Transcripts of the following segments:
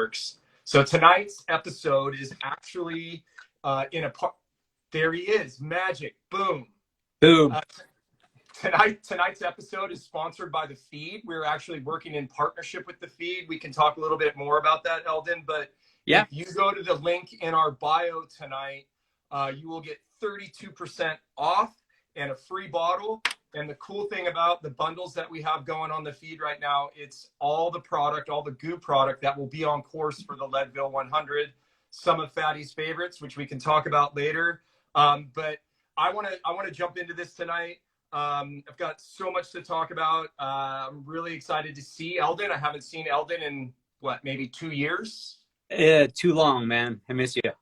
works. So tonight's episode is actually in a part. There he is, magic, boom. Boom. Tonight's episode is sponsored by The Feed. We're actually working in partnership with The Feed. We can talk a little bit more about that, Eldon, but yeah, if you go to the link in our bio tonight, you will get 32% off and a free bottle. And the cool thing about the bundles that we have going on The Feed right now, it's all the product, all the goo product that will be on course for the Leadville 100, some of Fatty's favorites, which we can talk about later. But I want to jump into this tonight. I've got so much to talk about. I'm really excited to see Eldon. I haven't seen Eldon in maybe 2 years? Too long, man. I miss you.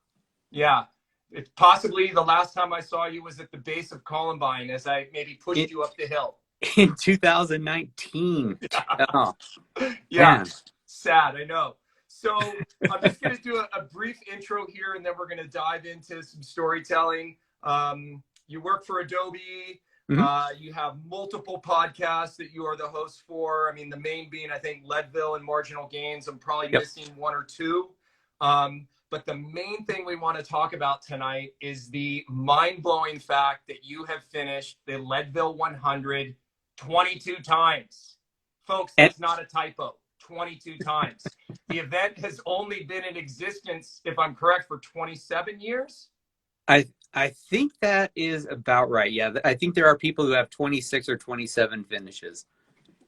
Yeah. It's possibly the last time I saw you was at the base of Columbine as I maybe pushed you up the hill. In 2019. Oh, yeah. Man. Sad, I know. So I'm just going to do a brief intro here, and then we're going to dive into some storytelling. You work for Adobe. Mm-hmm. You have multiple podcasts that you are the host for. I mean, the main being, I think, Leadville and Marginal Gains. I'm probably missing one or two. But the main thing we want to talk about tonight is the mind-blowing fact that you have finished the Leadville 100 22 times. Folks, that's not a typo. 22 times. The event has only been in existence, if I'm correct, for 27 years. I think that is about right. Yeah, I think there are people who have 26 or 27 finishes.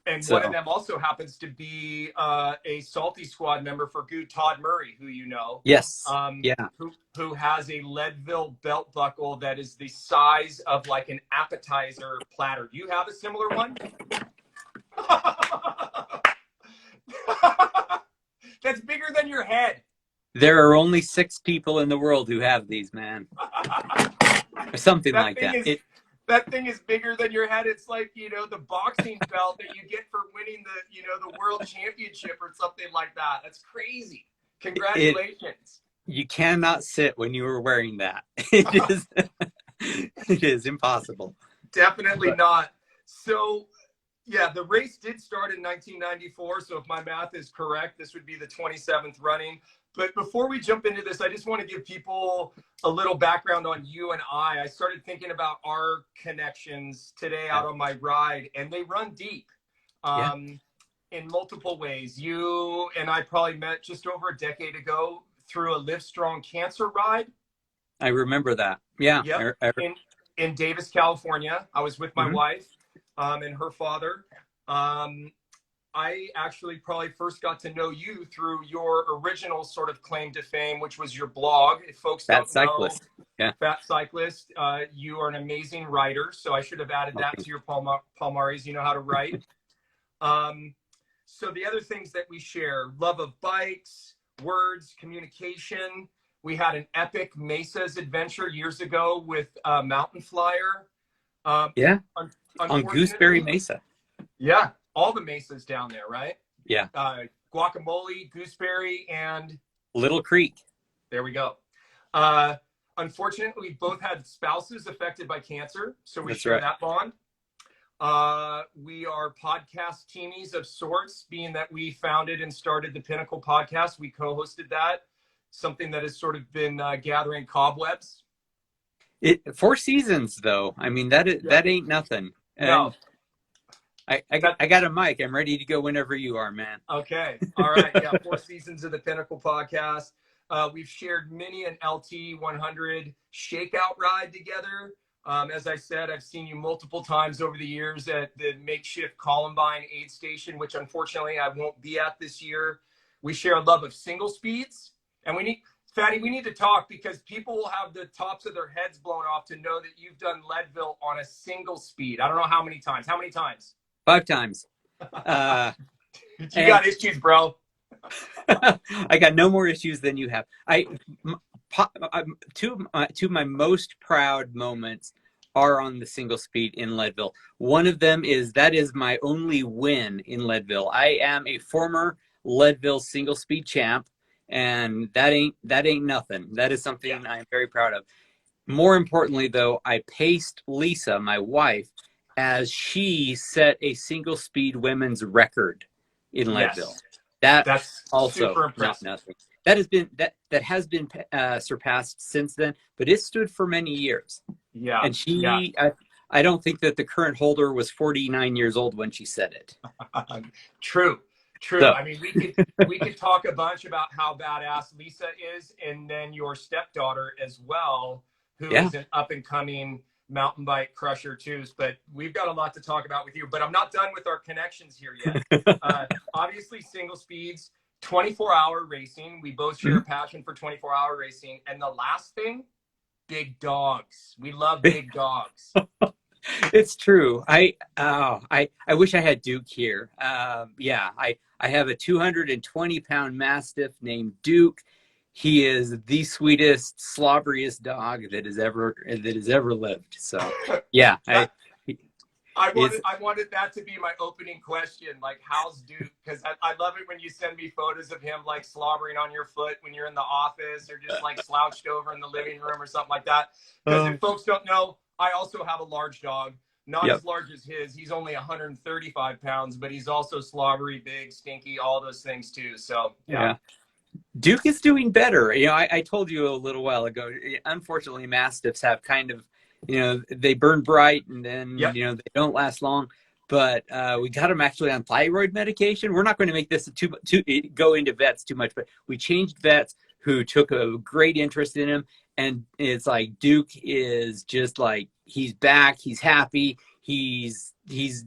And one of them also happens to be a Salty Squad member for Goo, Todd Murray, who you know. Yes. Who has a Leadville belt buckle that is the size of like an appetizer platter. Do you have a similar one? That's bigger than your head. There are only 6 people in the world who have these, man. Or something like that. That thing is bigger than your head. It's like, the boxing belt that you get for winning the world championship or something like that. That's crazy. Congratulations. You cannot sit when you were wearing that. It is impossible. Definitely not. So, yeah, the race did start in 1994. So if my math is correct, this would be the 27th running. But before we jump into this, I just want to give people a little background on you and I. I started thinking about our connections today out on my ride, and they run deep in multiple ways. You and I probably met just over a decade ago through a Live Strong cancer ride. I remember that. Yeah. Yep. In Davis, California. I was with my wife and her father. I actually probably first got to know you through your original sort of claim to fame, which was your blog. If folks don't know, Fat Cyclist, you are an amazing writer. So I should have added that to your Palmares. You know how to write. So the other things that we share, love of bikes, words, communication. We had an epic Mesas adventure years ago with Mountain Flyer. On Gooseberry Mesa. Yeah. All the mesas down there, right? Yeah. Guacamole, Gooseberry, and Little Creek. There we go. Unfortunately, we both had spouses affected by cancer, so we share that bond. We are podcast teamies of sorts, being that we founded and started the Pinnacle podcast. We co-hosted that, something that has sort of been gathering cobwebs. 4 seasons, though. I mean, that ain't nothing. No. I got a mic. I'm ready to go whenever you are, man. Okay. All right. Yeah. 4 seasons of the Pinnacle podcast. We've shared many an LT 100 shakeout ride together. As I said, I've seen you multiple times over the years at the makeshift Columbine aid station, which unfortunately I won't be at this year. We share a love of single speeds, and we need to talk because people will have the tops of their heads blown off to know that you've done Leadville on a single speed. I don't know how many times. How many times? 5 times. You got issues, bro. I got no more issues than you have. Two of my most proud moments are on the single speed in Leadville. One of them is my only win in Leadville. I am a former Leadville single speed champ, and that ain't nothing. That is something I'm very proud of. More importantly, though, I paced Lisa, my wife, as she set a single speed women's record in Leadville. That That's also super not impressive. nothing. That has been surpassed since then, but it stood for many years. Yeah, And yeah. I don't think that the current holder was 49 years old when she said it. True, true. So I mean, we could talk a bunch about how badass Lisa is, and then your stepdaughter as well, who yeah, is an up and coming mountain bike crusher too. But we've got a lot to talk about with you. But I'm not done with our connections here yet. Obviously, single speeds, 24-hour racing. We both share a passion for 24-hour racing. And the last thing, big dogs. We love big dogs. it's true. I wish I had Duke here. Yeah, I have a 220-pound Mastiff named Duke. He is the sweetest, slobberiest dog that has ever lived. So yeah, That, I it's wanted that to be my opening question. Like, how's Duke? Because I love it when you send me photos of him like slobbering on your foot when you're in the office, or just like slouched over in the living room or something like that. Because if folks don't know, I also have a large dog, not yep. as large as his. He's only 135 pounds, but he's also slobbery, big, stinky, all those things too. So yeah. Yeah. Duke is doing better. I told you a little while ago, unfortunately, Mastiffs have kind of, they burn bright and then, Yep. they don't last long. But we got him actually on thyroid medication. We're not going to make this too go into vets too much, but we changed vets who took a great interest in him. And it's like Duke is just like, he's back. He's happy. He's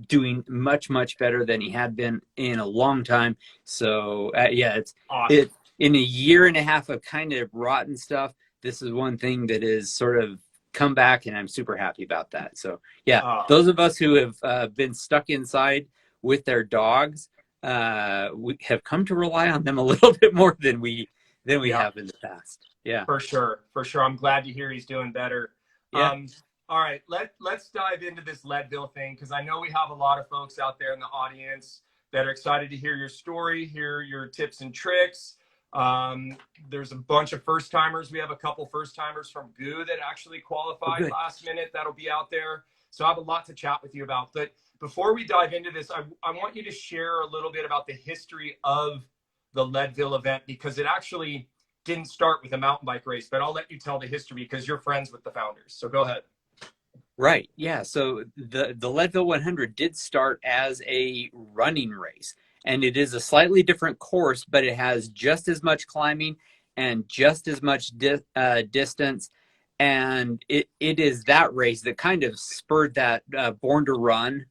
doing much, much better than he had been in a long time. So, yeah, Awesome. in a year and a half of kind of rotten stuff, this is one thing that is sort of come back, and I'm super happy about that. So yeah, those of us who have been stuck inside with their dogs, we have come to rely on them a little bit more than we have in the past. Yeah, for sure. I'm glad to hear he's doing better. yeah. All right, let's dive into this Leadville thing, because I know we have a lot of folks out there in the audience that are excited to hear your story, hear your tips and tricks. There's a bunch of first timers. We have a couple first timers from GU that actually qualified last minute. That'll be out there. So I have a lot to chat with you about. But before we dive into this, I want you to share a little bit about the history of the Leadville event, because it actually didn't start with a mountain bike race, but I'll let you tell the history because you're friends with the founders. So go ahead. Right. Yeah. So the Leadville 100 did start as a running race, and it is a slightly different course, but it has just as much climbing and just as much distance. And it is that race that kind of spurred that Born to Run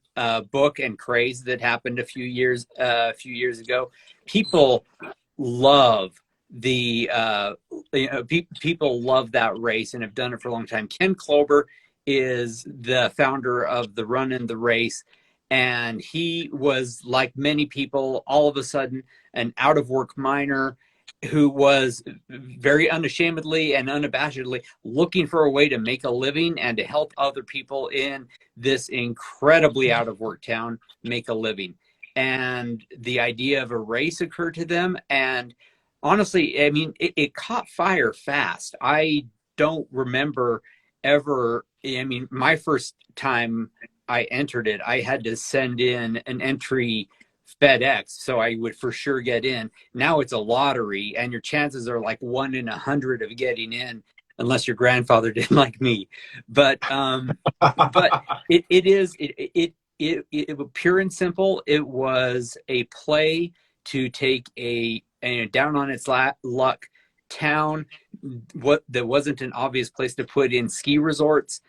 book and craze that happened a few years ago. People love people love that race and have done it for a long time. Ken Klober is the founder of the Run and the Race, and he was, like many people, all of a sudden an out of work miner who was very unashamedly and unabashedly looking for a way to make a living and to help other people in this incredibly out of work town make a living. And the idea of a race occurred to them, and honestly, I mean, it caught fire fast. I don't remember ever. I mean, my first time I entered it, I had to send in an entry FedEx so I would for sure get in. Now it's a lottery, and your chances are like 1 in 100 of getting in, unless your grandfather didn't like me. But it pure and simple. It was a play to take a down on its luck town that wasn't an obvious place to put in ski resorts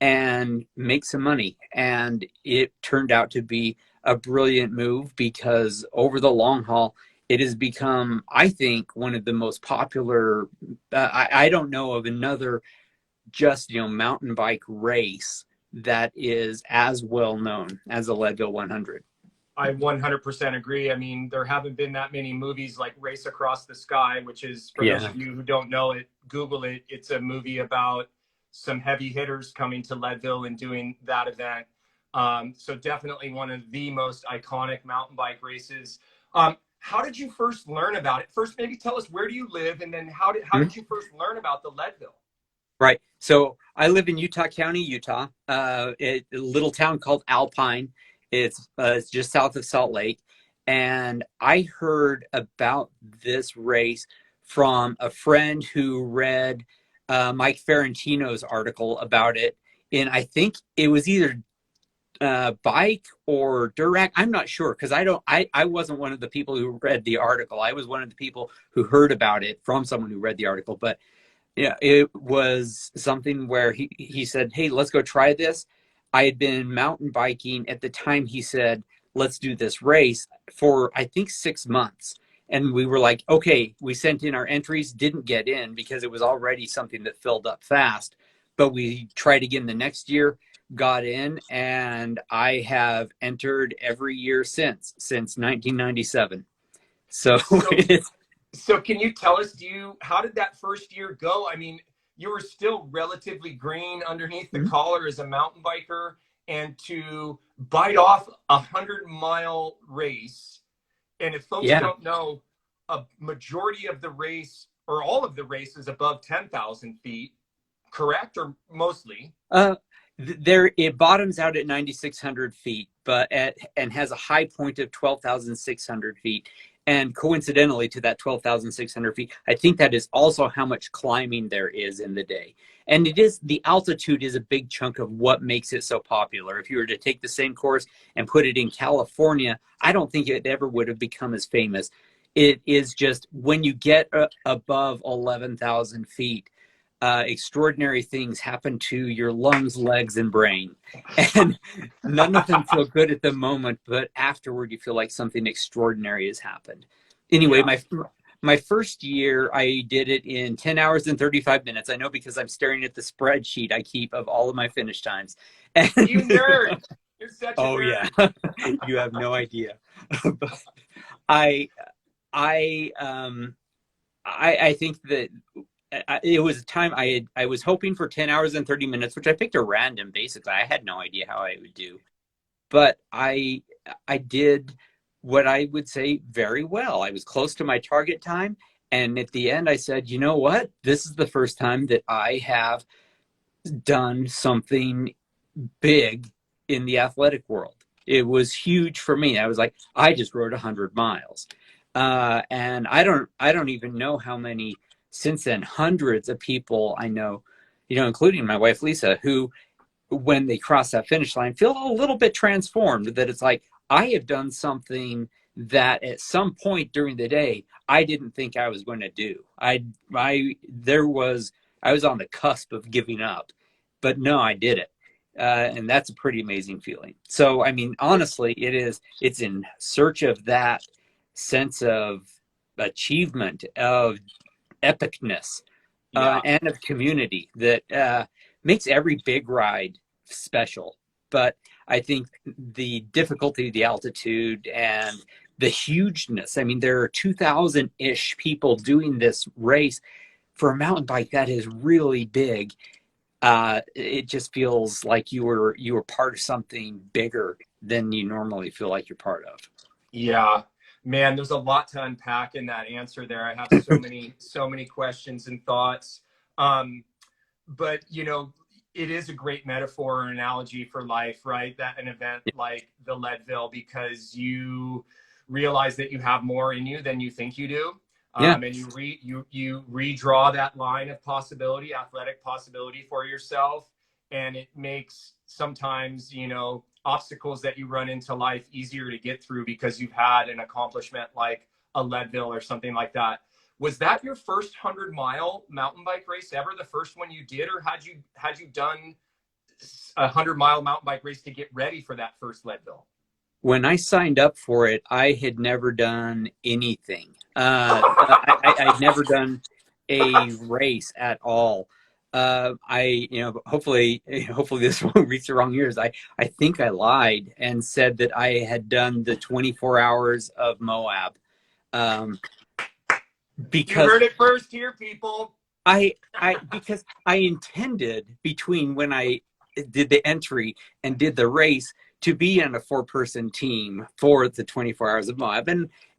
and make some money. And it turned out to be a brilliant move, because over the long haul, it has become, I think, one of the most popular. I don't know of another just mountain bike race that is as well known as the Leadville 100. I 100% agree. I mean, there haven't been that many movies like Race Across the Sky, which is, for those of you who don't know it, Google it. It's a movie about some heavy hitters coming to Leadville and doing that event. So definitely one of the most iconic mountain bike races. How did you first learn about it? First, maybe tell us, where do you live? And then how did you first learn about the Leadville? Right. So I live in Utah County, Utah, a little town called Alpine. It's just south of Salt Lake. And I heard about this race from a friend who read Mike Ferrantino's article about it. And I think it was either Bike or Durack. I'm not sure, because I wasn't one of the people who read the article. I was one of the people who heard about it from someone who read the article. But yeah, it was something where he said, hey, let's go try this. I had been mountain biking at the time. He said, let's do this race for, I think, 6 months. And we were like, okay, we sent in our entries, didn't get in because it was already something that filled up fast. But we tried again the next year, got in, and I have entered every year since 1997. So So can you tell us, how did that first year go? I mean, you were still relatively green underneath the collar as a mountain biker, and to bite off 100-mile race. And if folks don't know, a majority of the race, or all of the race, is above 10,000 feet, correct? Or mostly? It bottoms out at 9,600 feet, and has a high point of 12,600 feet. And coincidentally to that 12,600 feet, I think that is also how much climbing there is in the day. And the altitude is a big chunk of what makes it so popular. If you were to take the same course and put it in California, I don't think it ever would have become as famous. It is just when you get above 11,000 feet, extraordinary things happen to your lungs, legs, and brain. And none of them feel good at the moment, but afterward you feel like something extraordinary has happened. Anyway, my first year, I did it in 10 hours and 35 minutes. I know, because I'm staring at the spreadsheet I keep of all of my finish times. And you nerd! You're such a nerd. Yeah. You have no idea. But I think that it was a time I was hoping for 10 hours and 30 minutes, which I picked at random, basically. I had no idea how I would do. But I did what I would say very well. I was close to my target time. And at the end, I said, you know what? This is the first time that I have done something big in the athletic world. It was huge for me. I was like, I just rode 100 miles. And I don't even know how many since then, hundreds of people I know, including my wife, Lisa, who, when they cross that finish line, feel a little bit transformed, that it's like, I have done something that at some point during the day, I didn't think I was going to do. I was on the cusp of giving up, but no, I did it. And that's a pretty amazing feeling. So, I mean, honestly, it's in search of that sense of achievement, of epicness, and of community that makes every big ride special. But I think the difficulty of the altitude and the hugeness, I mean, there are 2,000-ish people doing this race. For a mountain bike, that is really big. It just feels like you were part of something bigger than you normally feel like you're part of. Yeah. Man, there's a lot to unpack in that answer there. I have so many questions and thoughts. But, it is a great metaphor or analogy for life, right? That an event like the Leadville, because you realize that you have more in you than you think you do. And you redraw that line of possibility, athletic possibility for yourself. And it makes sometimes, obstacles that you run into life easier to get through because you've had an accomplishment like a Leadville or something like that. Was that your first 100-mile mountain bike race ever, the first one you did, or had you done a 100-mile mountain bike race to get ready for that first Leadville? When I signed up for it, I had never done anything. I'd never done a race at all. Hopefully this won't reach the wrong ears. I think I lied and said that I had done the 24 hours of Moab. Because you heard it first here, people. Because I intended, between when I did the entry and did the race, to be on a 4-person team for the 24 hours of Moab.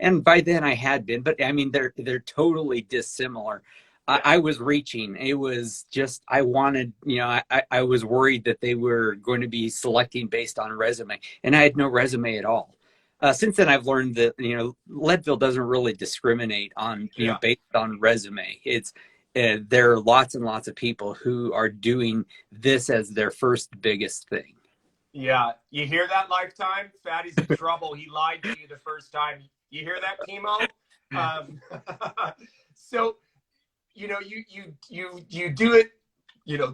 And by then I had been, but I mean, they're totally dissimilar. I was reaching. It was just, I wanted, I was worried that they were going to be selecting based on resume, and I had no resume at all. Since then, I've learned that, Leadville doesn't really discriminate on, Yeah. based on resume. It's there are lots and lots of people who are doing this as their first biggest thing. Yeah. You hear that, Lifetime? Fatty's in trouble. He lied to you the first time. You hear that, Chemo? Um, so, you do it,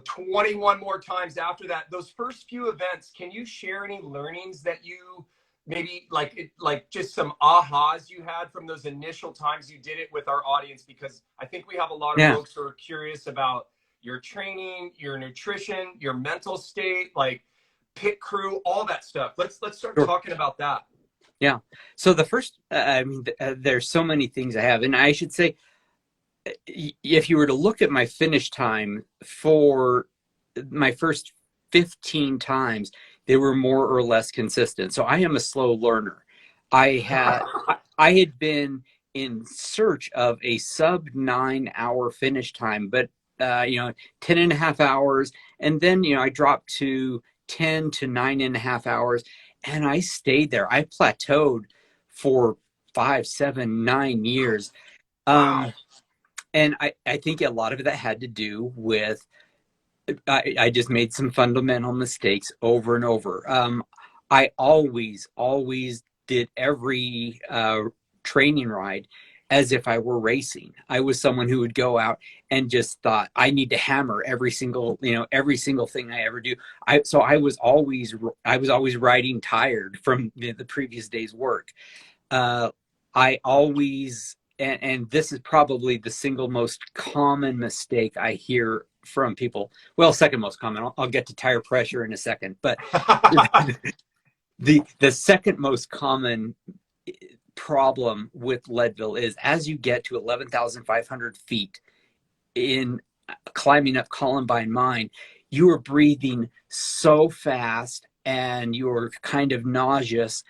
21 more times after that. Those first few events, can you share any learnings that you maybe like just some ahas you had from those initial times you did it with our audience? Because I think we have a lot of folks who are curious about your training, your nutrition, your mental state, like pit crew, all that stuff. Let's start talking about that. Yeah. So the first, there's so many things I have, and I should say, if you were to look at my finish time for my first 15 times, they were more or less consistent. So I am a slow learner. I had been in search of a sub 9-hour finish time, but 10 and a half hours. And then, I dropped to 10 to 9.5 hours, and I stayed there. I plateaued for 5, 7, 9 years. Wow. And I think a lot of that had to do with I just made some fundamental mistakes over and over. I always did every training ride as if I were racing. I was someone who would go out and just thought, I need to hammer every single thing I ever do. So I was always riding tired from the previous day's work. I always, and this is probably the single most common mistake I hear from people. Well, second most common. I'll get to tire pressure in a second, but the second most common problem with Leadville is, as you get to 11,500 feet in climbing up Columbine Mine, you are breathing so fast and you're kind of nauseous.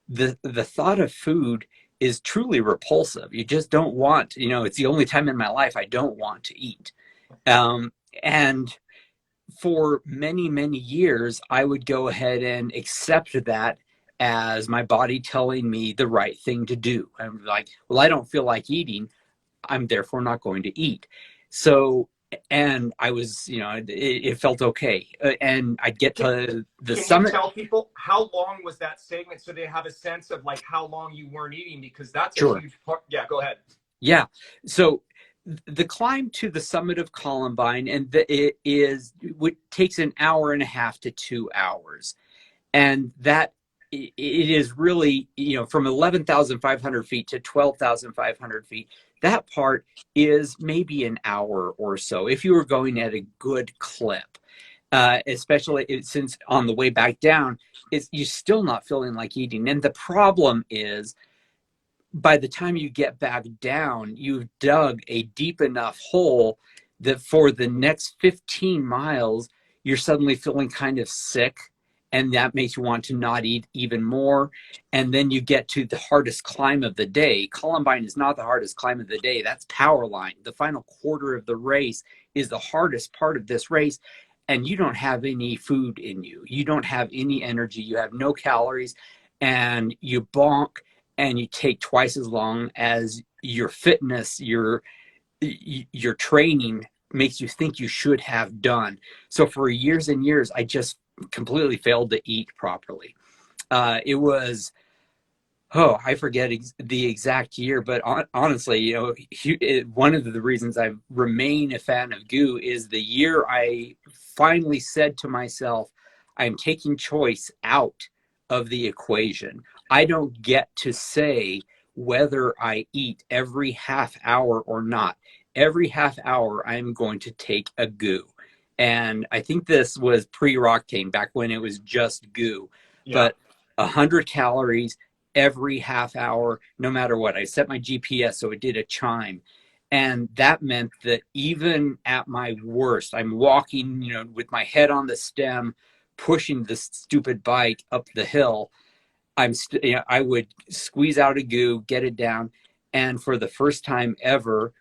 The thought of food is truly repulsive. You just don't want, it's the only time in my life I don't want to eat. And for many, many years, I would go ahead and accept that as my body telling me the right thing to do. I'm like, well, I don't feel like eating, I'm therefore not going to eat. So, and I was, it felt okay. And I'd get to the summit. Can you tell people how long was that segment so they have a sense of like how long you weren't eating? Because that's a huge part. Yeah, go ahead. Yeah. So the climb to the summit of Columbine, and it takes an hour and a half to 2 hours. And that it is really, from 11,500 feet to 12,500 feet, that part is maybe an hour or so if you were going at a good clip. Especially since on the way back down, you're still not feeling like eating. And the problem is, by the time you get back down, you've dug a deep enough hole that for the next 15 miles, you're suddenly feeling kind of sick. And that makes you want to not eat even more. And then you get to the hardest climb of the day. Columbine is not the hardest climb of the day. That's power line. The final quarter of the race is the hardest part of this race. And you don't have any food in you. You don't have any energy. You have no calories. And you bonk, and you take twice as long as your fitness, your training makes you think you should have done. So for years and years, I just completely failed to eat properly. It was, I forget the exact year, but honestly, one of the reasons I remain a fan of GU is the year I finally said to myself, I'm taking choice out of the equation. I don't get to say whether I eat every half hour or not. Every half hour, I'm going to take a GU. And I think this was pre-Roctane, back when it was just GU. Yeah. But 100 calories every half hour, no matter what. I set my GPS so it did a chime. And that meant that even at my worst, I'm walking, with my head on the stem, pushing this stupid bike up the hill. I would squeeze out a GU, get it down. And for the first time ever,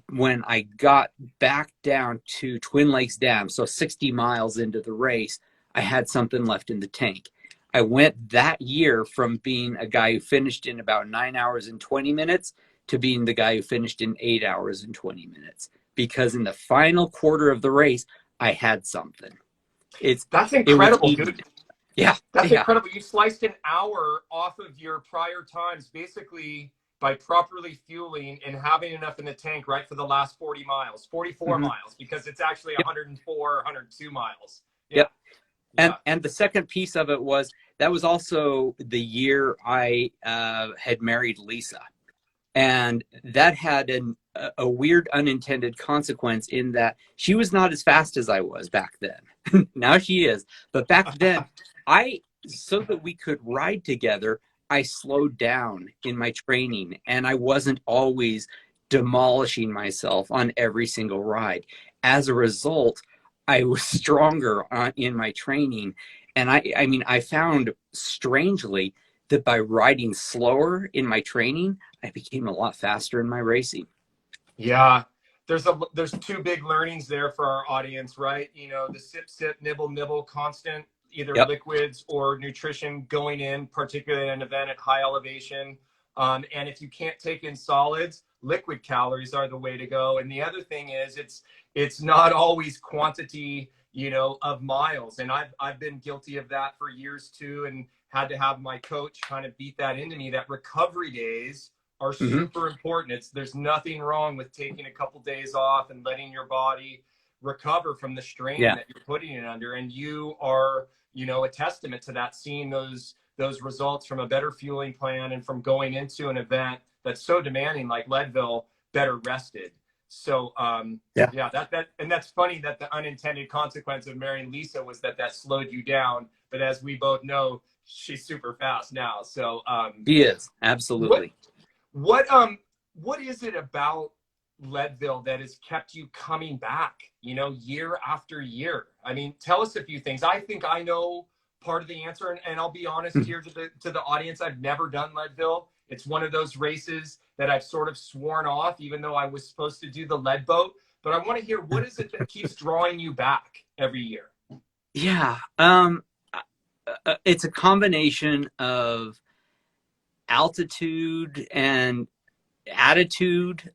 when I got back down to Twin Lakes Dam, so 60 miles into the race, I had something left in the tank. I went that year from being a guy who finished in about 9 hours and 20 minutes to being the guy who finished in 8 hours and 20 minutes. Because in the final quarter of the race, I had something. That's It was incredible, eating. dude. Yeah. That's Yeah. incredible. You sliced an hour off of your prior times basically by properly fueling and having enough in the tank, right, for the last 40 miles, 44 miles, because it's actually Yep. 104, 102 miles. Yeah. Yep. Yeah. And the second piece of it was that was also the year I had married Lisa. And that had a weird unintended consequence in that she was not as fast as I was back then. Now she is. But back then, so that we could ride together, I slowed down in my training, and I wasn't always demolishing myself on every single ride. As a result, I was stronger in my training. And I mean, I found strangely that by riding slower in my training, I became a lot faster in my racing. Yeah. There's two big learnings there for our audience, right? You know, the sip, nibble, nibble, constant, either Yep. liquids or nutrition going in, particularly in an event at high elevation. And if you can't take in solids, liquid calories are the way to go. And the other thing is it's not always quantity, you know, of miles. And I've been guilty of that for years too, and had to have my coach kind of beat that into me, that recovery days are super important. There's nothing wrong with taking a couple days off and letting your body recover from the strain that you're putting it under. And you are, you know, a testament to that, seeing those results from a better fueling plan and from going into an event that's so demanding like Leadville, better rested. So that and that's funny that the unintended consequence of marrying Lisa was that slowed you down. But as we both know, she's super fast now. So she is, absolutely. What is it about Leadville that has kept you coming back, you know, year after year? I mean, tell us a few things. I think I know part of the answer, and I'll be honest here to the audience. I've never done Leadville. It's one of those races that I've sort of sworn off, even though I was supposed to do the lead boat. But I want to hear, what is it that keeps drawing you back every year? Yeah, it's a combination of altitude and attitude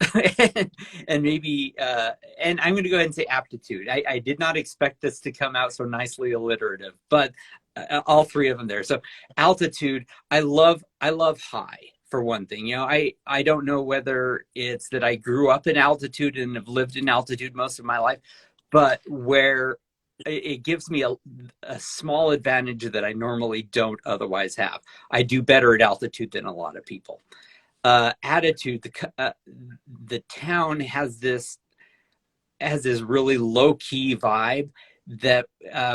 and maybe and I'm going to go ahead and say aptitude. I did not expect this to come out so nicely alliterative, but all three of them there. So altitude, I love high, for one thing. You know, I don't know whether it's that I grew up in altitude and have lived in altitude most of my life, but where it gives me a small advantage that I normally don't otherwise have. I do better at altitude than a lot of people. Attitude, the town has this really low-key vibe that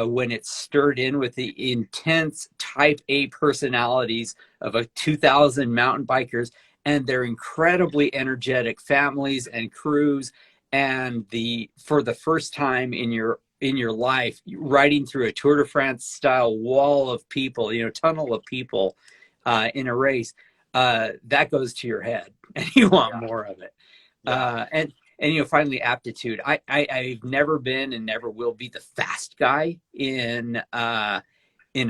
when it's stirred in with the intense type A personalities of 2,000 mountain bikers and their incredibly energetic families and crews, and for the first time in your life, riding through a Tour de France style wall of people, you know, tunnel of people in a race, that goes to your head and you want more of it. And you know, finally, aptitude. I've never been and never will be the fast guy in a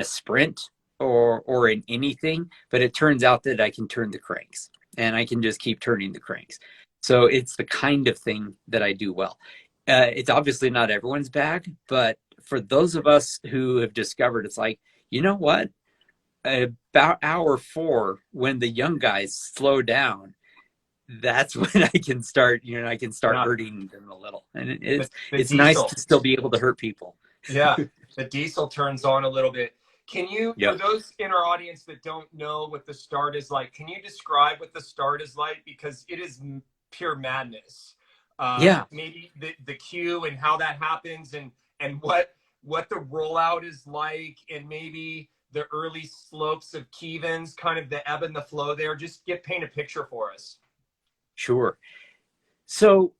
sprint or in anything, but it turns out that I can turn the cranks, and I can just keep turning the cranks. So it's the kind of thing that I do well. It's obviously not everyone's bag, but for those of us who have discovered, it's like, you know what? About hour 4, when the young guys slow down, that's when I can start, you know, hurting them a little. And it's nice to still be able to hurt people. Yeah, the diesel turns on a little bit. Can you, Yep. for those in our audience that don't know what the start is like, can you describe what the start is like? Because it is pure madness. Maybe the cue and how that happens, and what the rollout is like, and maybe the early slopes of Kevins, kind of the ebb and the flow there. Just paint a picture for us. Sure. So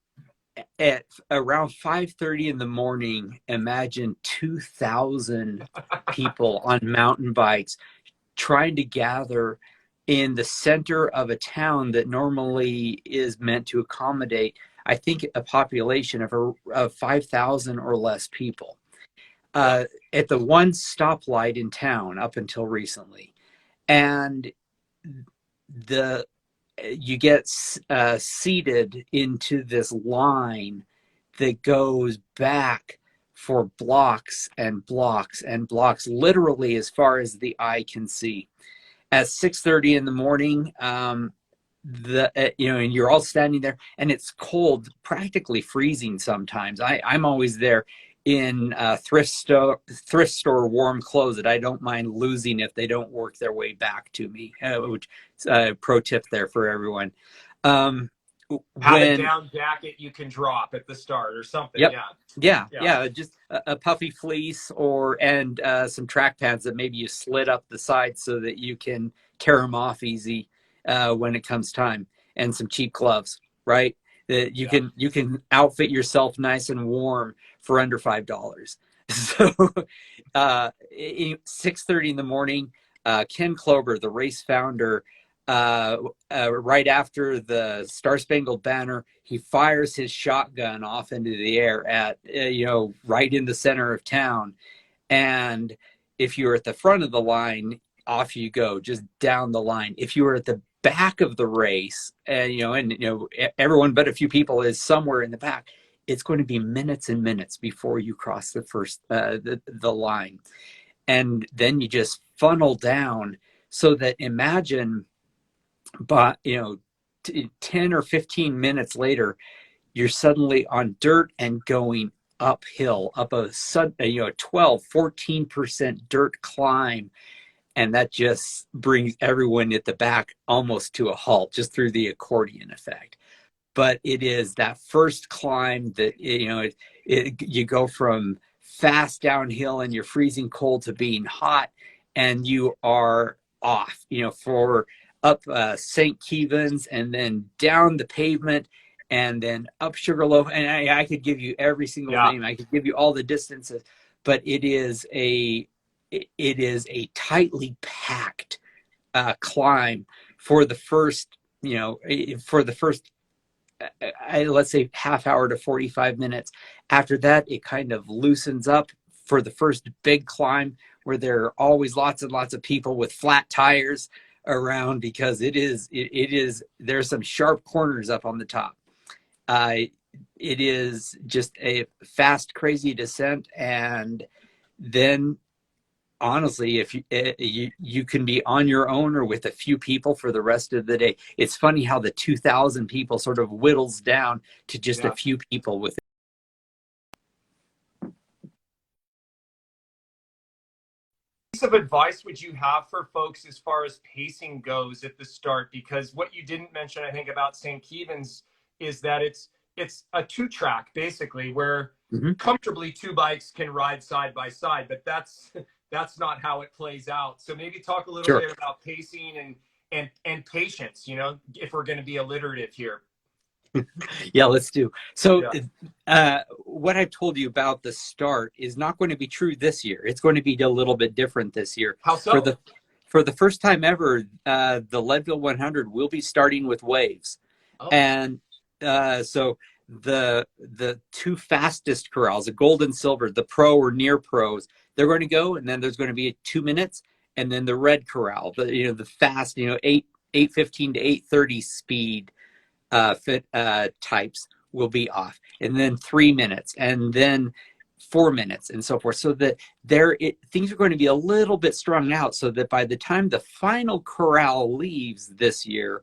at around 5:30 in the morning, imagine 2,000 people on mountain bikes trying to gather in the center of a town that normally is meant to accommodate, I think, a population of 5,000 or less people. at the one stoplight in town up until recently. And you get seated into this line that goes back for blocks and blocks and blocks, literally as far as the eye can see. At 6:30 in the morning, and you're all standing there, and it's cold, practically freezing sometimes. I'm always there in thrift store warm clothes that I don't mind losing if they don't work their way back to me. Which pro tip there for everyone. Have a down jacket you can drop at the start or something. Yep. Yeah. Just a puffy fleece and some track pants that maybe you slit up the sides so that you can tear them off easy when it comes time, and some cheap gloves, right? That you can outfit yourself nice and warm for under $5. So 6:30 in the morning, Ken Klober, the race founder, right after the Star Spangled Banner, he fires his shotgun off into the air at right in the center of town. And if you're at the front of the line, off you go, just down the line. If you were at the back of the race, everyone but a few people is somewhere in the back, it's going to be minutes and minutes before you cross the first the line. And then you just funnel down, so that imagine, but 10 or 15 minutes later, you're suddenly on dirt and going uphill, up a 12-14% dirt climb. And that just brings everyone at the back almost to a halt, just through the accordion effect. But it is that first climb that, you go from fast downhill and you're freezing cold to being hot, and you are off, for up St. Kevin's, and then down the pavement, and then up Sugarloaf. And I could give you every single name. I could give you all the distances, but it is a tightly packed climb for the first, let's say half hour to 45 minutes. After that, it kind of loosens up for the first big climb, where there are always lots and lots of people with flat tires around, because there's some sharp corners up on the top. It is just a fast, crazy descent. And then, honestly, if you can be on your own or with a few people for the rest of the day. It's funny how the 2,000 people sort of whittles down to just a few people with. Piece of advice would you have for folks as far as pacing goes at the start? Because what you didn't mention, I think, about St. Kevin's is that it's a 2-track basically, where comfortably 2 bikes can ride side by side, but that's not how it plays out. So maybe talk a little bit about pacing and patience, if we're going to be alliterative here. Yeah, let's do. So what I've told you about the start is not going to be true this year. It's going to be a little bit different this year. How so? For the first time ever, the Leadville 100 will be starting with waves. And so the 2 fastest corrals, the gold and silver, the pro or near pros, they're going to go, and then there's going to be 2 minutes, and then the red corral, the fast, 8:15 to 8:30 speed types will be off, and then 3 minutes, and then 4 minutes, and so forth. So that things are going to be a little bit strung out, so that by the time the final corral leaves this year,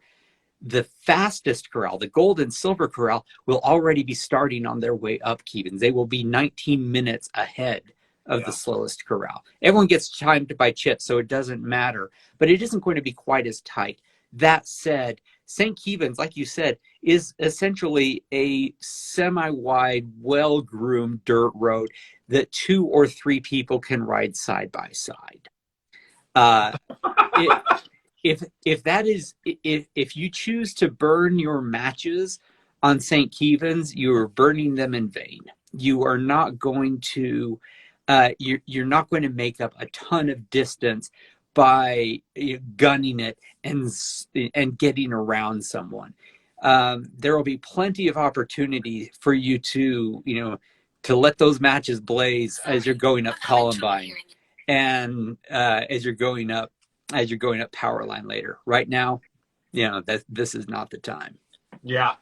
the fastest corral, the gold and silver corral, will already be starting on their way up Kevin's. They will be 19 minutes ahead of the slowest corral. Everyone gets timed by chips, so it doesn't matter, but it isn't going to be quite as tight. That said, St. Kevin's, like you said, is essentially a semi-wide, well-groomed dirt road that 2 or 3 people can ride side by side. If you choose to burn your matches on St. Kevin's, you are burning them in vain. You are not going to you're not going to make up a ton of distance by gunning it and getting around someone. There will be plenty of opportunity for you to to let those matches blaze as you're going up Columbine, and as you're going up power line later. Right now, this is not the time. Yeah.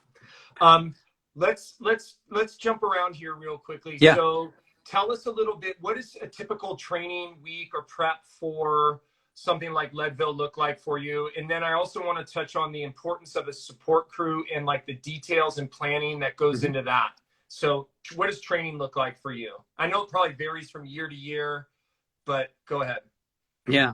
Let's jump around here real quickly. Yeah. So tell us a little bit, what is a typical training week or prep for something like Leadville look like for you? And then I also want to touch on the importance of a support crew and like the details and planning that goes into that. So what does training look like for you? I know it probably varies from year to year, but go ahead. Yeah.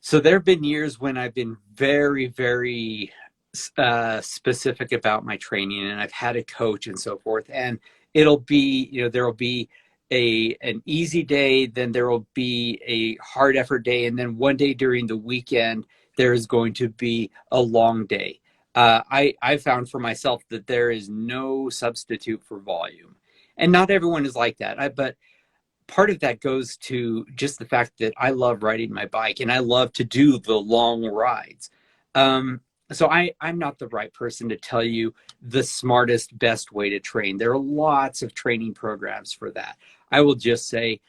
So there have been years when I've been very, very specific about my training, and I've had a coach and so forth. And it'll be, there will be an easy day, then there will be a hard effort day, and then one day during the weekend there is going to be a long day. I found for myself that there is no substitute for volume, and not everyone is like that. But part of that goes to just the fact that I love riding my bike and I love to do the long rides. So I'm not the right person to tell you the smartest, best way to train. There are lots of training programs for that. I will just say,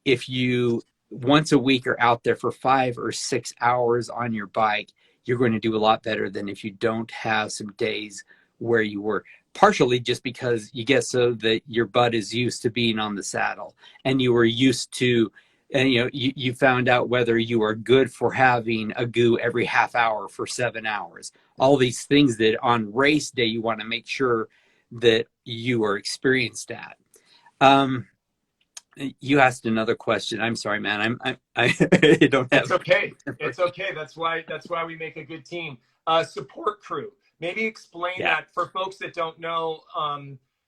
if you once a week are out there for 5 or 6 hours on your bike, you're going to do a lot better than if you don't have some days where you were. Partially just because you get so that your butt is used to being on the saddle, and you were used to, and you found out whether you are good for having a goo every half hour for 7 hours. All these things that on race day you want to make sure that you are experienced at. You asked another question. I'm sorry, man. I don't have. It's okay. It's okay. That's why we make a good team. Support crew. Maybe explain that for folks that don't know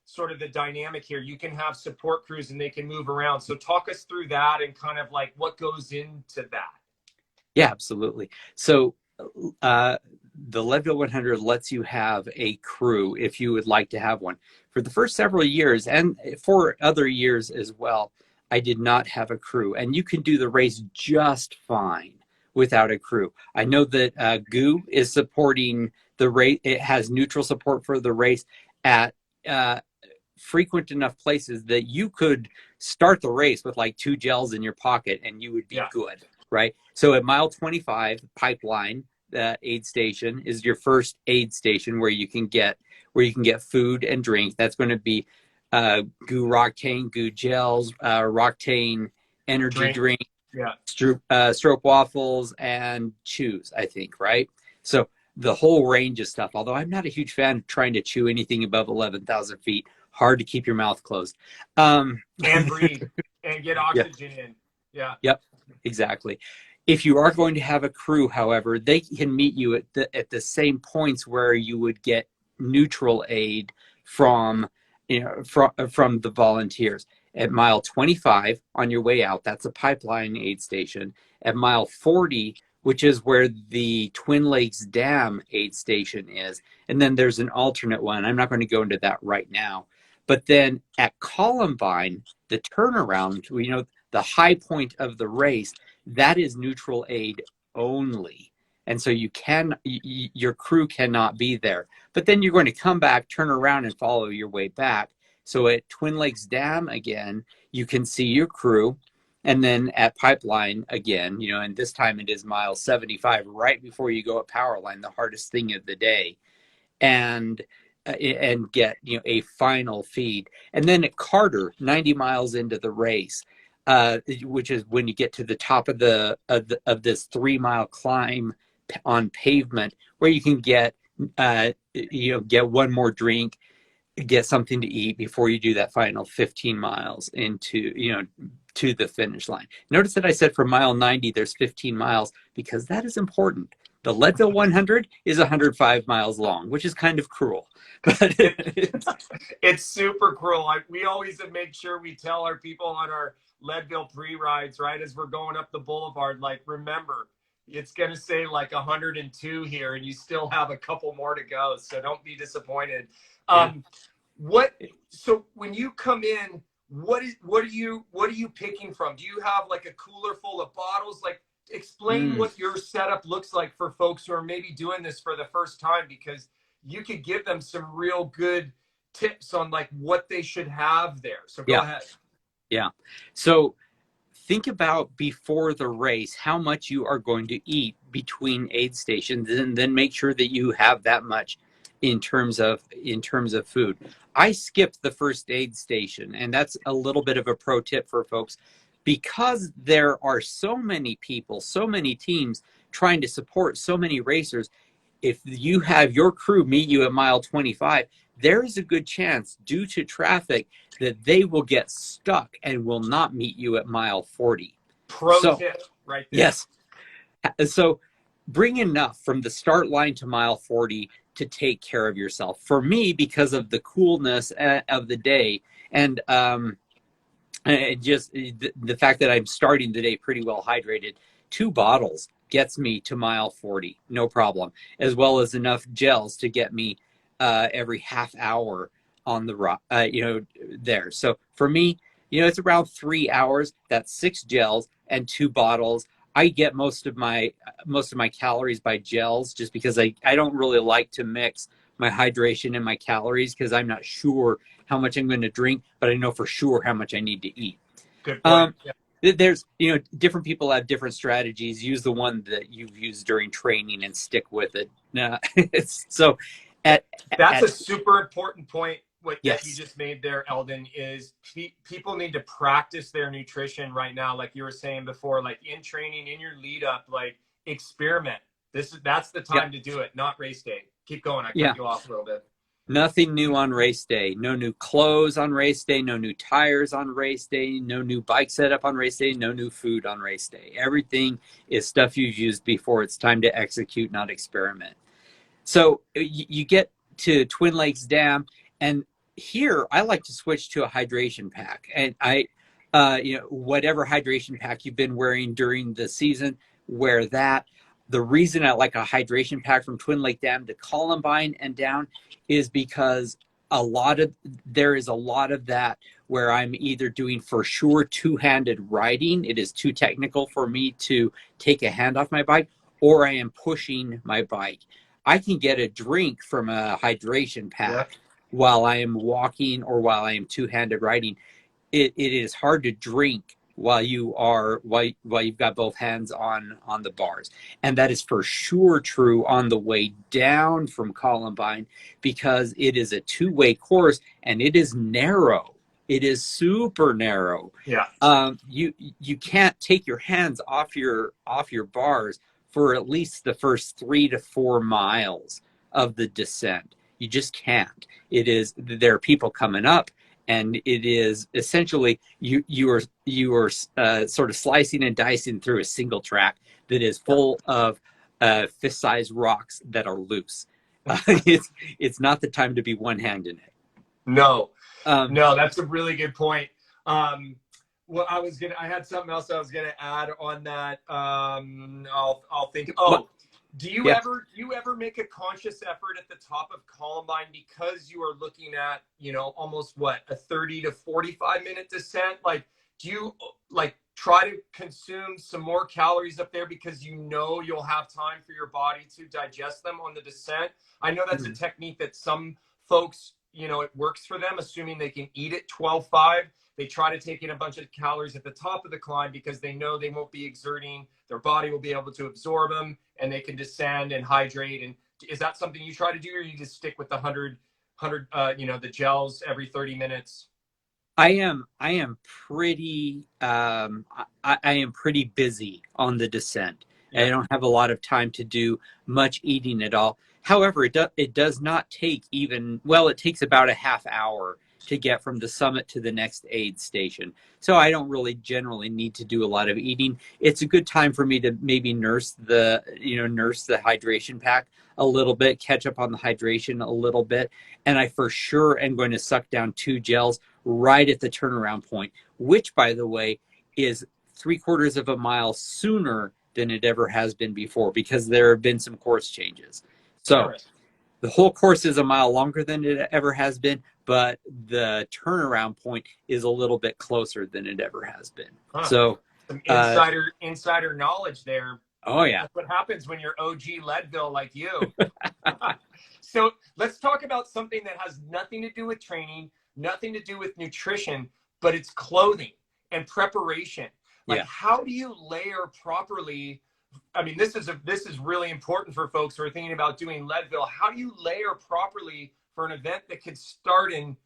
sort of the dynamic here. You can have support crews and they can move around. So talk us through that and kind of like what goes into that. Yeah, absolutely. So the Leadville 100 lets you have a crew if you would like to have one. For the first several years, and for other years as well, I did not have a crew. And you can do the race just fine without a crew. I know that GOO is supporting the race. It has neutral support for the race at frequent enough places that you could start the race with like 2 gels in your pocket and you would be good, right? So at mile 25, Pipeline, aid station is your first aid station where you can get food and drink. That's going to be GOO Roctane, GOO gels, Roctane energy drink, stroke waffles, and chews, I think, right? So the whole range of stuff, although I'm not a huge fan of trying to chew anything above 11,000 feet. Hard to keep your mouth closed. And breathe and get oxygen in. Yeah. Yep, exactly. If you are going to have a crew, however, they can meet you at the same points where you would get neutral aid from the volunteers. At mile 25 on your way out, that's a Pipeline aid station. At mile 40, which is where the Twin Lakes Dam aid station is, and then there's an alternate one. I'm not going to go into that right now. But then at Columbine, the turnaround, the high point of the race, that is neutral aid only. And so your crew cannot be there. But then you're going to come back, turn around, and follow your way back. So at Twin Lakes Dam again, you can see your crew. And then at Pipeline again, and this time it is mile 75, right before you go at Powerline, the hardest thing of the day. And get a final feed. And then at Carter, 90 miles into the race, which is when you get to the top of this 3-mile climb on pavement, where you can get one more drink, get something to eat before you do that final 15 miles into to the finish line. Notice that I said for mile 90 there's 15 miles, because that is important. The Leadville 100 is 105 miles long, which is kind of cruel. But it's super cruel. We always make sure we tell our people on our Leadville pre-rides, right, as we're going up the boulevard, like, remember, it's going to say like 102 here, and you still have a couple more to go. So don't be disappointed. So when you come in, what are you picking from? Do you have like a cooler full of bottles? Like, explain what your setup looks like for folks who are maybe doing this for the first time, because you could give them some real good tips on like what they should have there. So go ahead. Yeah. So think about before the race how much you are going to eat between aid stations, and then make sure that you have that much in terms of food. I skipped the first aid station, and that's a little bit of a pro tip for folks, because there are so many people, so many teams trying to support so many racers. If you have your crew meet you at mile 25, there is a good chance, due to traffic, that they will get stuck and will not meet you at mile 40. Pro tip right there. Yes. So bring enough from the start line to mile 40 to take care of yourself. For me, because of the coolness of the day, and just the fact that I'm starting the day pretty well hydrated, 2 bottles gets me to mile 40, no problem, as well as enough gels to get me every half hour on the rock, there. So for me, it's around 3 hours. That's 6 gels and 2 bottles. I get most of my calories by gels, just because I don't really like to mix my hydration and my calories, because I'm not sure how much I'm going to drink, but I know for sure how much I need to eat. Good point. There's, different people have different strategies. Use the one that you've used during training and stick with it. So that's a super important point. What yes. you just made there, Elden, is people need to practice their nutrition right now. Like you were saying before, like in training, in your lead up, like experiment. That's the time to do it, not race day. Keep going. I cut you off a little bit. Nothing new on race day. No new clothes on race day. No new tires on race day. No new bike setup on race day. No new food on race day. Everything is stuff you've used before. It's time to execute, not experiment. So you get to Twin Lakes Dam, and here I like to switch to a hydration pack. And whatever hydration pack you've been wearing during the season, wear that. The reason I like a hydration pack from Twin Lake Dam to Columbine and down is because there is a lot of that where I'm either doing for sure two-handed riding. It is too technical for me to take a hand off my bike, or I am pushing my bike. I can get a drink from a hydration pack while I am walking or while I am two-handed riding. It is hard to drink while you've got both hands on the bars. And that is for sure true on the way down from Columbine, because it is a two-way course and it is narrow. It is super narrow. Yeah. You can't take your hands off your bars for at least the first 3 to 4 miles of the descent. You just can't. There are people coming up, and it is essentially you are sort of slicing and dicing through a single track that is full of fist-sized rocks that are loose. It's not the time to be one-handed in it. No, that's a really good point. Well, I had something else I was gonna add on that. I'll think. Do you ever make a conscious effort at the top of Columbine, because you are looking at, almost a 30 to 45 minute descent? Like, do you try to consume some more calories up there because you'll have time for your body to digest them on the descent? I know that's a technique that some folks, it works for them, assuming they can eat it 12.5. They try to take in a bunch of calories at the top of the climb because they know they won't be exerting. Their body will be able to absorb them, and they can descend and hydrate. And is that something you try to do, or you just stick with the 100, the gels every 30 minutes? I am pretty busy on the descent. Yeah. I don't have a lot of time to do much eating at all. However, it does not take it takes about a half hour to get from the summit to the next aid station. So I don't really generally need to do a lot of eating. It's a good time for me to maybe nurse the hydration pack a little bit, catch up on the hydration a little bit. And I for sure am going to suck down 2 gels right at the turnaround point, which, by the way, is 3/4 of a mile sooner than it ever has been before, because there have been some course changes. So the whole course is a mile longer than it ever has been, but the turnaround point is a little bit closer than it ever has been. So some insider knowledge there. Oh yeah. That's what happens when you're OG Leadville like you. So let's talk about something that has nothing to do with training, nothing to do with nutrition, but it's clothing and preparation. Like, Yeah. how do you layer properly? I mean, this is really important for folks who are thinking about doing Leadville. How do you layer properly for an event that could start in,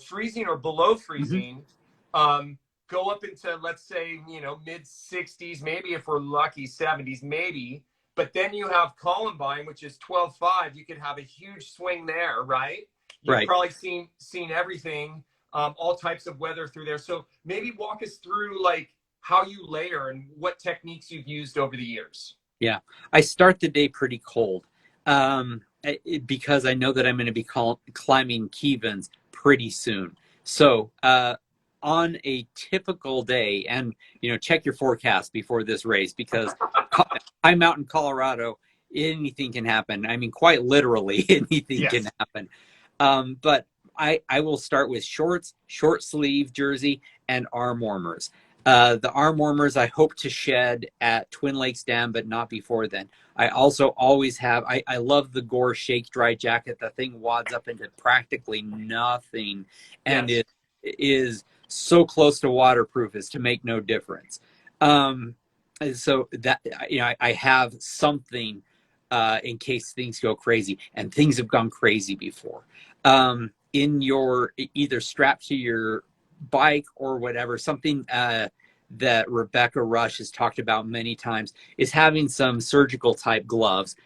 freezing or below freezing, go up into, let's say, mid 60s, maybe if we're lucky, 70s, maybe. But then you have Columbine, which is 12.5. You could have a huge swing there, right? You've Right. probably seen everything, all types of weather through there. So maybe walk us through like how you layer and what techniques you've used over the years. Yeah, I start the day pretty cold because I know that I'm going to be climbing Kevins pretty soon. So on a typical day, and check your forecast before this race, because I'm out in Colorado, anything can happen. I mean, quite literally, anything can happen. But I will start with shorts, short sleeve jersey, and arm warmers. The arm warmers I hope to shed at Twin Lakes Dam, but not before then. I also always have, I love the Gore Shake Dry jacket. The thing wads up into practically nothing, and it is so close to waterproof as to make no difference. And so that, I have something in case things go crazy, and things have gone crazy before. In your, either strapped to your bike or whatever, something that Rebecca Rush has talked about many times is having some surgical type gloves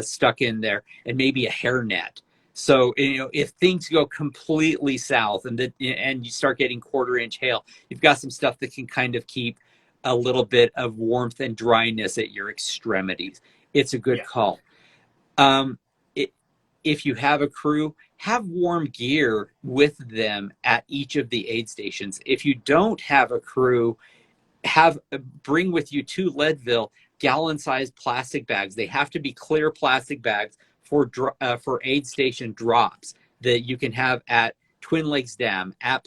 stuck in there, and maybe a hairnet. So if things go completely south and you start getting 1/4-inch hail, you've got some stuff that can kind of keep a little bit of warmth and dryness at your extremities. It's a good call. If you have a crew, have warm gear with them at each of the aid stations. If you don't have a crew, bring with you 2 Leadville gallon-sized plastic bags. They have to be clear plastic bags for aid station drops that you can have at Twin Lakes Dam, at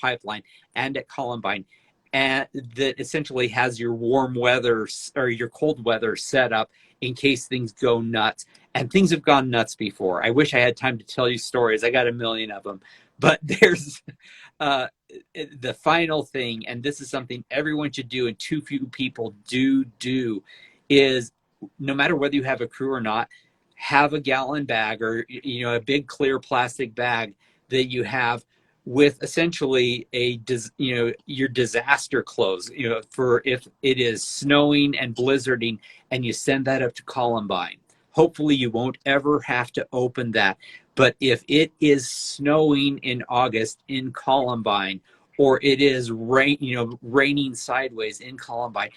Pipeline, and at Columbine, and that essentially has your warm weather or your cold weather set up in case things go nuts. And things have gone nuts before. I wish I had time to tell you stories. I got a million of them. But there's the final thing, and this is something everyone should do and too few people do, is no matter whether you have a crew or not, have a gallon bag or a big clear plastic bag that you have with essentially your disaster clothes, for if it is snowing and blizzarding and you send that up to Columbine. Hopefully you won't ever have to open that. But if it is snowing in August in Columbine, or it is raining sideways in Columbine,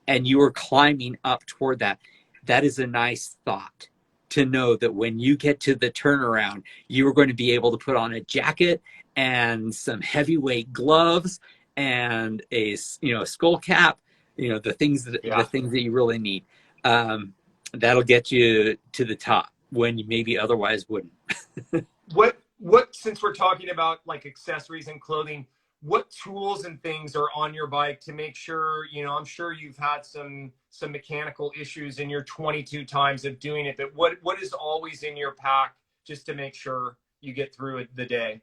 and you are climbing up toward that, that is a nice thought to know that when you get to the turnaround, you are going to be able to put on a jacket and some heavyweight gloves and a skull cap, the things that you really need. That'll get you to the top when you maybe otherwise wouldn't. What since we're talking about like accessories and clothing, what tools and things are on your bike to make sure, I'm sure you've had some mechanical issues in your 22 times of doing it, but what is always in your pack just to make sure you get through the day?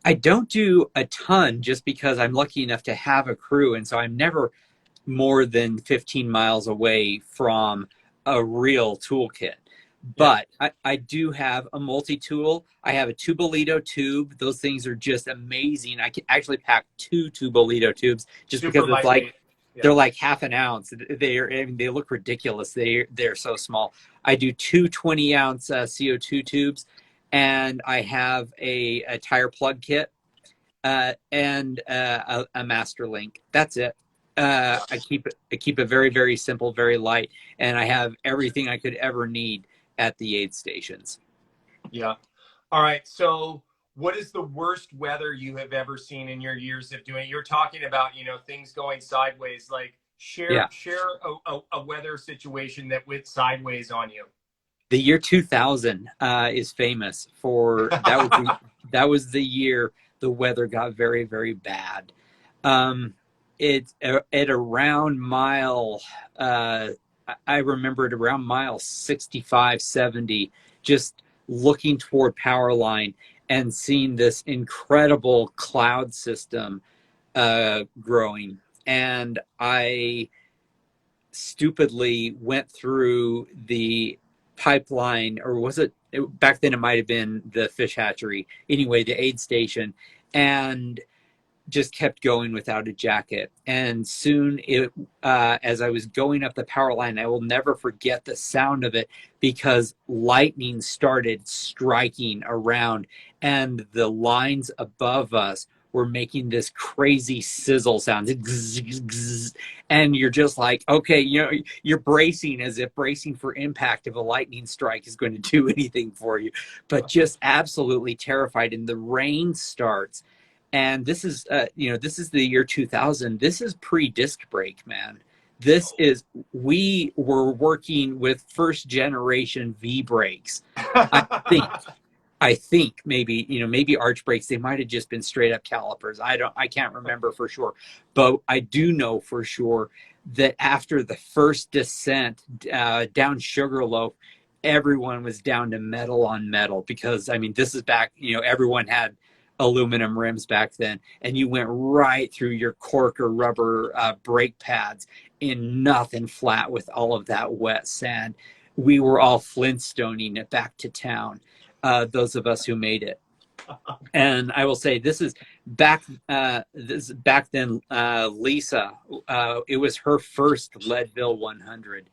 I don't do a ton just because I'm lucky enough to have a crew, and so I'm never more than 15 miles away from a real toolkit. But I do have a multi-tool. I have a Tubolito tube. Those things are just amazing. I can actually pack 2 Tubolito tubes just because it's they're like half an ounce. They look ridiculous. They're so small. I do 2 20-ounce CO2 tubes, and I have a tire plug kit and a master link. That's it. I keep it very, very simple, very light, and I have everything I could ever need at the aid stations. Yeah. All right. So what is the worst weather you have ever seen in your years of doing it? You're talking about, things going sideways. Like share a weather situation that went sideways on you. The year 2000 is famous for that was the year the weather got very, very bad. It's at around mile I remember it around mile 65, 70, just looking toward Powerline and seeing this incredible cloud system growing. And I stupidly went through the pipeline, or was it back then? It might have been the fish hatchery. Anyway, the aid station, and just kept going without a jacket. And soon, as I was going up the power line, I will never forget the sound of it, because lightning started striking around, and the lines above us were making this crazy sizzle sound. And you're just like, okay, you're bracing as if bracing for impact if a lightning strike is going to do anything for you, but just absolutely terrified. And the rain starts. And this is, this is the year 2000. This is pre-disc brake, man. We were working with first generation V brakes. I think maybe arch brakes. They might have just been straight up calipers. I can't remember for sure, but I do know for sure that after the first descent down Sugarloaf, everyone was down to metal on metal, because this is back, everyone had aluminum rims back then, and you went right through your cork or rubber brake pads in nothing flat with all of that wet sand. We were all Flintstoning it back to town, those of us who made it. And I will say, this is back then. Lisa, it was her first Leadville 100,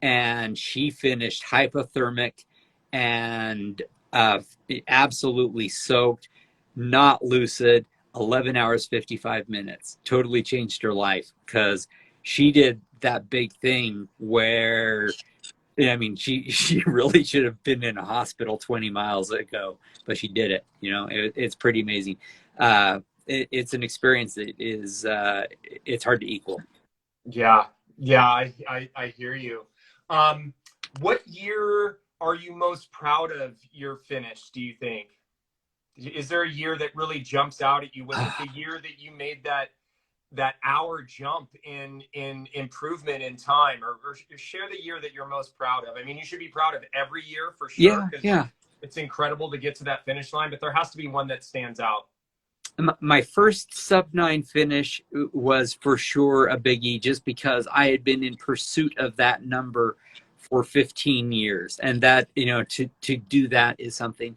and she finished hypothermic and absolutely soaked, not lucid, 11 hours, 55 minutes. Totally changed her life, because she did that big thing where, she really should have been in a hospital 20 miles ago, but she did it. It's pretty amazing. It's an experience that is, it's hard to equal. Yeah, I hear you. What year are you most proud of your finish, do you think? Is there a year that really jumps out at you? Was it the year that you made that hour jump in improvement in time, or share the year that you're most proud of? You should be proud of every year for sure. Yeah. It's incredible to get to that finish line, but there has to be one that stands out. My first sub-9 finish was for sure a biggie, just because I had been in pursuit of that number for 15 years. And that, to do that is something.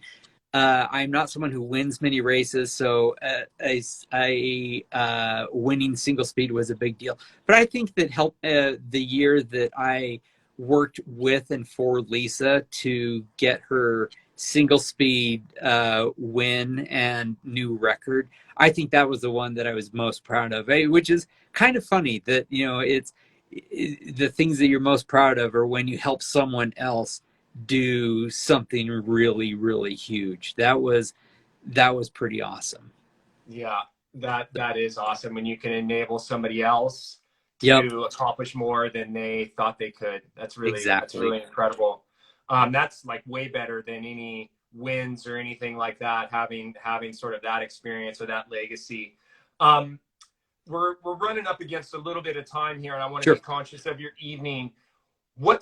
I'm not someone who wins many races, so winning single speed was a big deal. But I think that helped the year that I worked with and for Lisa to get her single speed win and new record. I think that was the one that I was most proud of, which is kind of funny that, it's the things that you're most proud of are when you help someone else do something really, really huge. That was pretty awesome. Yeah, that is awesome when you can enable somebody else to accomplish more than they thought they could. That's really incredible. That's like way better than any wins or anything like that, having sort of that experience or that legacy. We're running up against a little bit of time here, and I want to be conscious of your evening. Well,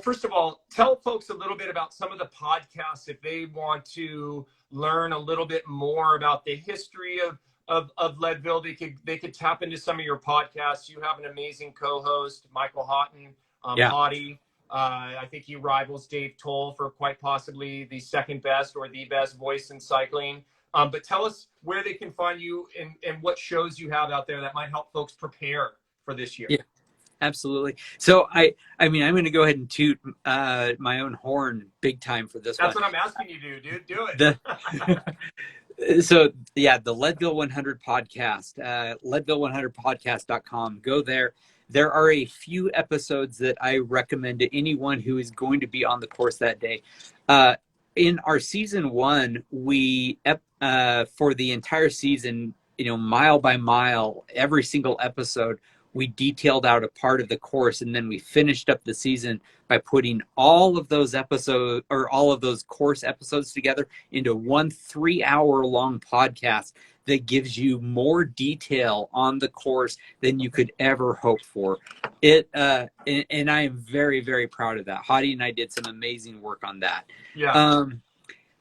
first of all, tell folks a little bit about some of the podcasts if they want to learn a little bit more about the history of Leadville. They could tap into some of your podcasts. You have an amazing co-host, Michael Houghton, Hottie. I think he rivals Dave Toll for quite possibly the second best or the best voice in cycling. But tell us where they can find you and what shows you have out there that might help folks prepare for this year. Yeah. Absolutely. So I'm going to go ahead and toot my own horn big time for this. That's what I'm asking you to do, dude. Do it. So yeah, the Leadville 100 podcast, leadville100podcast.com. Go there. There are a few episodes that I recommend to anyone who is going to be on the course that day. In our season 1, we for the entire season, mile by mile, every single episode, we detailed out a part of the course, and then we finished up the season by putting all of those episodes or all of those course episodes together into one 3-hour-long podcast that gives you more detail on the course than you could ever hope for. And I am very, very proud of that. Hottie and I did some amazing work on that. Yeah.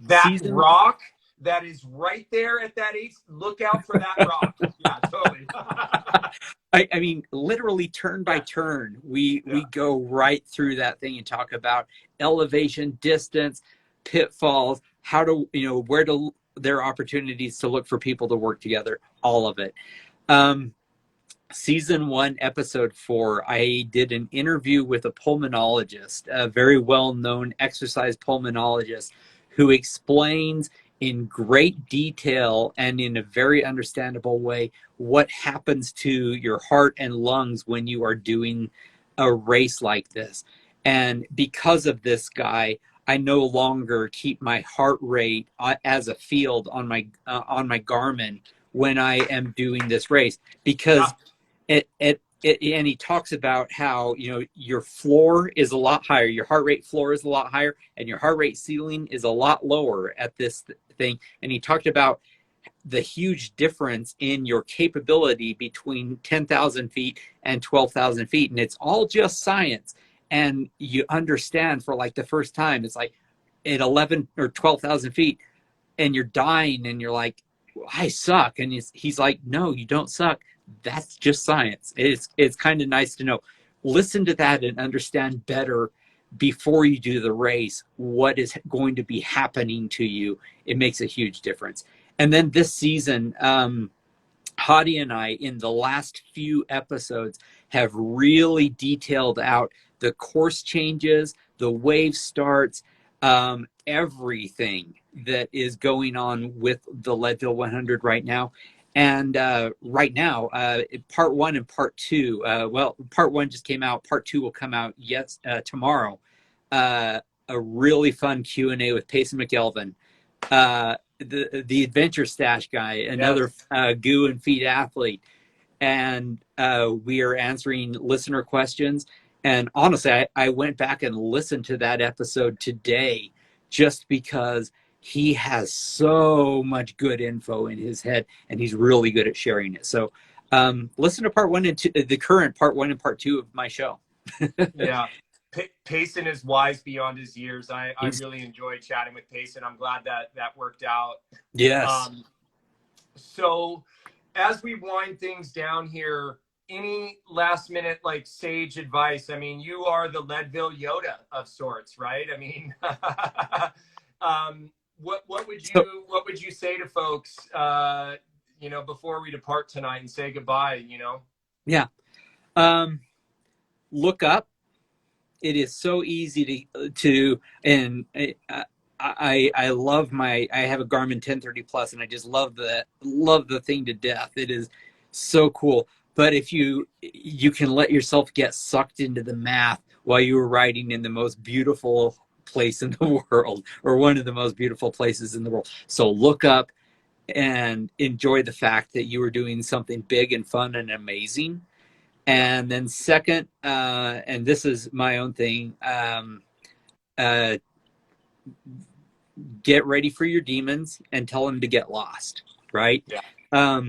That rock that is right there at that ace, look out for that rock. Yeah, totally. I mean, literally turn by turn, we go right through that thing and talk about elevation, distance, pitfalls, how to, where to, there are opportunities to look for people to work together, all of it. Season 1, episode 4, I did an interview with a pulmonologist, a very well-known exercise pulmonologist, who explains in great detail and in a very understandable way what happens to your heart and lungs when you are doing a race like this. And because of this guy, I no longer keep my heart rate as a field on my Garmin when I am doing this race, because and he talks about how, your floor is a lot higher, your heart rate floor is a lot higher, and your heart rate ceiling is a lot lower at this thing. And he talked about the huge difference in your capability between 10,000 feet and 12,000 feet. And it's all just science. And you understand for like the first time, it's like at 11 or 12,000 feet and you're dying and you're like, I suck. And he's like, no, you don't suck. That's just science. It's kind of nice to know. Listen to that and understand better before you do the race what is going to be happening to you. It makes a huge difference. And then this season, Hadi and I, in the last few episodes, have really detailed out the course changes, the wave starts, everything that is going on with the Leadville 100 right now. And right now, part 1 and part 2, part 1 just came out. Part 2 will come out tomorrow. A really fun Q&A with Payson McElveen, the Adventure Stash guy, another goo and feet athlete. And we are answering listener questions. And honestly, I went back and listened to that episode today just because he has so much good info in his head, and he's really good at sharing it. So listen to part 1 and 2, the current part 1 and part 2 of my show. Yeah. Payson is wise beyond his years. I really enjoyed chatting with Payson. I'm glad that worked out. Yes. So as we wind things down here, any last minute sage advice? I mean, you are the Leadville Yoda of sorts, right? I mean, what would you say to folks, before we depart tonight and say goodbye, Yeah. Look up. It is so easy to and I love I have a Garmin 1030 Plus, and I just love the thing to death. It is so cool. But if you can let yourself get sucked into the math while you were riding in the most beautiful place in the world, or one of the most beautiful places in the world. So look up and enjoy the fact that you were doing something big and fun and amazing. And then second, and this is my own thing, get ready for your demons and tell them to get lost, right? Yeah.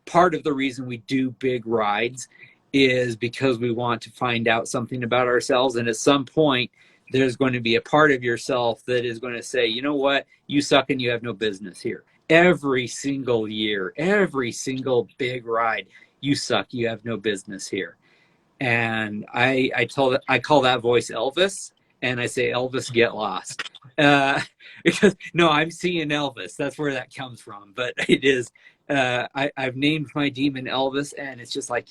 Part of the reason we do big rides is because we want to find out something about ourselves. And at some point, there's going to be a part of yourself that is going to say, you know what, you suck and you have no business here. Every single year, every single big ride, you suck, you have no business here. And I call that voice Elvis, and I say, Elvis, get lost. Because no, I'm seeing Elvis. That's where that comes from. But it is, I've named my demon Elvis, and it's just like,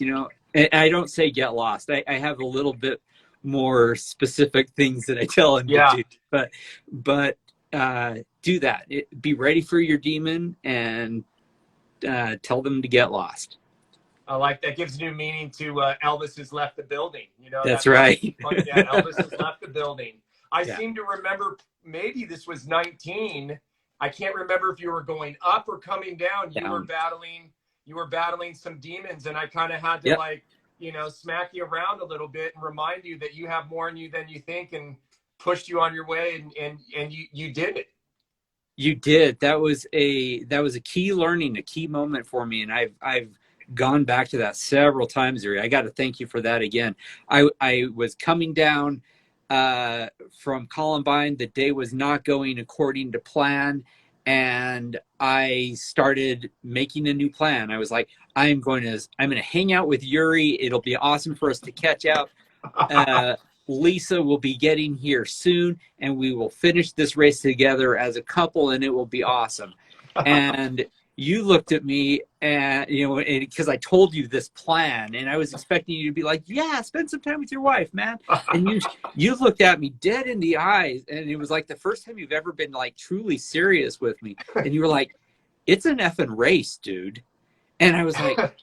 I don't say get lost. I have a little bit more specific things that I tell him to do. But do that. Be ready for your demon and tell them to get lost. I like that. Gives new meaning to Elvis has left the building. That's right. Yeah, Elvis has left the building. I seem to remember, maybe this was 19. I can't remember if you were going up or coming down. You were battling some demons, and I kind of had to smack you around a little bit and remind you that you have more in you than you think, and pushed you on your way, and you did it. You did. That was a key learning, a key moment for me, and I've gone back to that several times, Yuri. I got to thank you for that again. I was coming down. from Columbine. The day was not going according to plan, and I started making a new plan. I was like, I'm going to hang out with Yuri. It'll be awesome for us to catch up. Lisa will be getting here soon, and we will finish this race together as a couple, and it will be awesome. And you looked at me, and because I told you this plan, and I was expecting you to be like, "Yeah, spend some time with your wife, man." And you looked at me dead in the eyes, and it was like the first time you've ever been like truly serious with me. And you were like, "It's an effing race, dude." And I was like,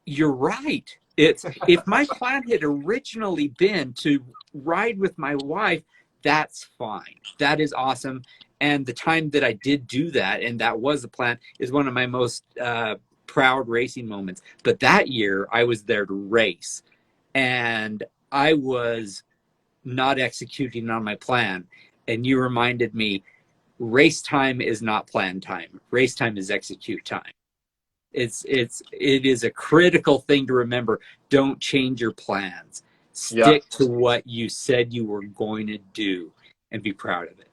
"You're right." If my plan had originally been to ride with my wife, that's fine. That is awesome. And the time that I did do that, and that was the plan, is one of my most proud racing moments. But that year, I was there to race, and I was not executing on my plan. And you reminded me, race time is not plan time. Race time is execute time. It is a critical thing to remember. Don't change your plans. Stick to what you said you were going to do, and be proud of it.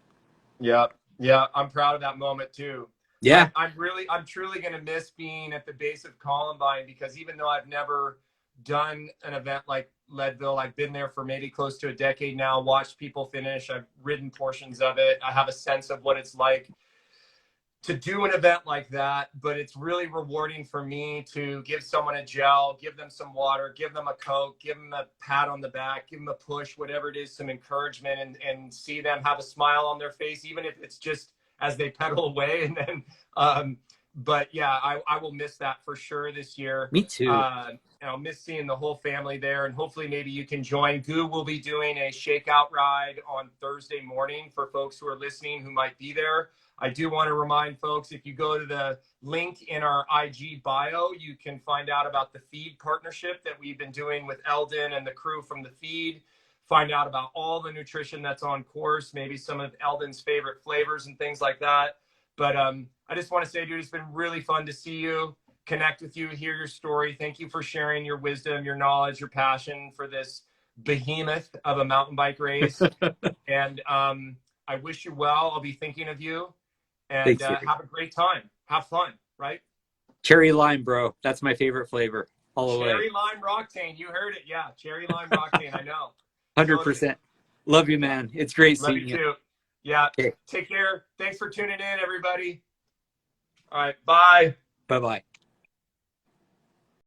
Yeah, I'm proud of that moment too. Yeah, I'm truly going to miss being at the base of Columbine, because even though I've never done an event like Leadville, I've been there for maybe close to a decade now, watched people finish, I've ridden portions of it. I have a sense of what it's like to do an event like that, but it's really rewarding for me to give someone a gel, give them some water, give them a Coke, give them a pat on the back, give them a push, whatever it is, some encouragement, and see them have a smile on their face, even if it's just as they pedal away. And then, but yeah, I will miss that for sure this year. Me too. And I'll miss seeing the whole family there, and hopefully maybe you can join. Goo will be doing a shakeout ride on Thursday morning for folks who are listening who might be there. I do want to remind folks, if you go to the link in our IG bio, you can find out about the feed partnership that we've been doing with Elden and the crew from the feed. Find out about all the nutrition that's on course, maybe some of Elden's favorite flavors and things like that. But I just want to say, dude, it's been really fun to see you, connect with you, hear your story. Thank you for sharing your wisdom, your knowledge, your passion for this behemoth of a mountain bike race. And I wish you well. I'll be thinking of you. And have a great time. Have fun, right? Cherry lime, bro. That's my favorite flavor. All the way. Cherry lime Roctane. You heard it. Yeah, cherry lime Roctane. I know. 100%. Love you, man. It's great seeing you. Love you too. Yeah. Okay. Take care. Thanks for tuning in, everybody. All right. Bye. Bye-bye.